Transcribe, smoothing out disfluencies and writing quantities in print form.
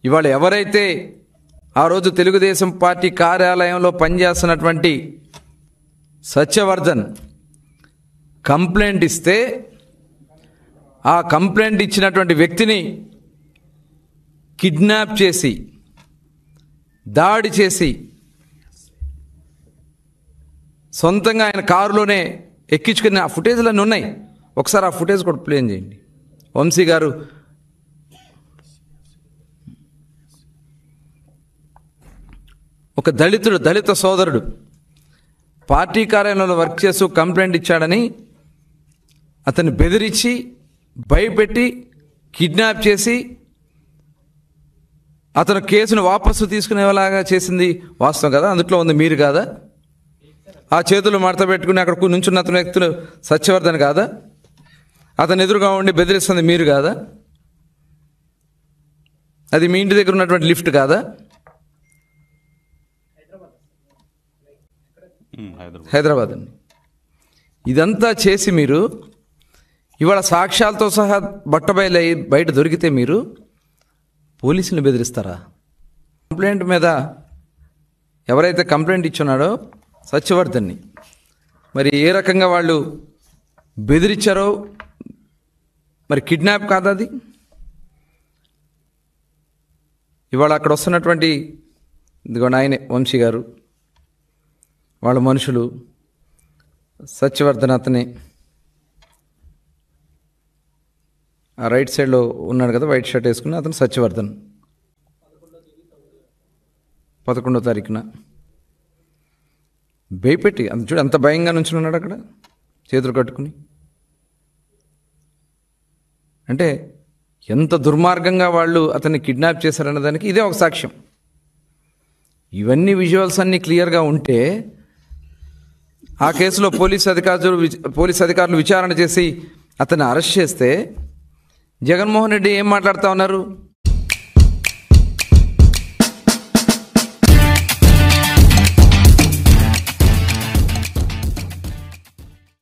ఇవాళ ఎవరైతే ఆ రోజు తెలుగుదేశం పార్టీ కార్యాలయంలో పనిచేస్తున్నటువంటి సత్యవర్ధన్ కంప్లైంట్ ఇస్తే ఆ కంప్లైంట్ ఇచ్చినటువంటి వ్యక్తిని కిడ్నాప్ చేసి దాడి చేసి సొంతంగా ఆయన కారులోనే ఎక్కించుకుని ఆ ఫుటేజ్లన్నీ ఉన్నాయి. ఒకసారి ఆ ఫుటేజ్ కూడా ప్లే చేయండి. వంశీ గారు ఒక దళిత సోదరుడు పార్టీ కార్యాలయంలో వర్క్ చేస్తూ కంప్లైంట్ ఇచ్చాడని అతన్ని బెదిరించి భయపెట్టి కిడ్నాప్ చేసి అతను కేసును వాపసు తీసుకునేలాగా చేసింది వాస్తవం కదా? అందుట్లో ఉంది మీరు కాదా? ఆ చేతులు మడత పెట్టుకుని అక్కడ నుంచున్న అతని వ్యక్తులు సత్యవర్ధన్ కాదా? అతను ఎదురుగా ఉండి బెదిరిస్తుంది మీరు కాదా? అది మీ ఇంటి దగ్గర ఉన్నటువంటి లిఫ్ట్ కాదా? హైదరాబాద్ అండి. ఇదంతా చేసి మీరు ఇవాళ సాక్ష్యాలతో సహా బట్టబయలు బయట దొరికితే మీరు పోలీసులను బెదిరిస్తారా? కంప్లైంట్ మీద ఎవరైతే కంప్లైంట్ ఇచ్చున్నాడో సత్యవర్ధన్ని మరి ఏ రకంగా వాళ్ళు బెదిరించారో మరి కిడ్నాప్ కాదా అది? ఇవాళ అక్కడ వస్తున్నటువంటి ఇదిగోండి ఆయనే వంశీ గారు, వాళ్ళ మనుషులు, సత్యవర్ధన్ అతనే ఆ రైట్ సైడ్లో ఉన్నాడు కదా వైట్ షర్ట్ వేసుకుని, అతను సత్యవర్ధన్. 11వ తారీఖున భయపెట్టి అంత చూడు అంత భయంగా నుంచుని ఉన్నాడు అక్కడ చేతులు కట్టుకుని. అంటే ఎంత దుర్మార్గంగా వాళ్ళు అతన్ని కిడ్నాప్ చేశారన్న దానికి ఇదే ఒక సాక్ష్యం. ఇవన్నీ విజువల్స్ అన్నీ క్లియర్గా ఉంటే ఆ కేసులో పోలీస్ అధికారులు విచారణ చేసి అతన్ని అరెస్ట్ చేస్తే జగన్మోహన్ రెడ్డి ఏం మాట్లాడుతూ ఉన్నారు?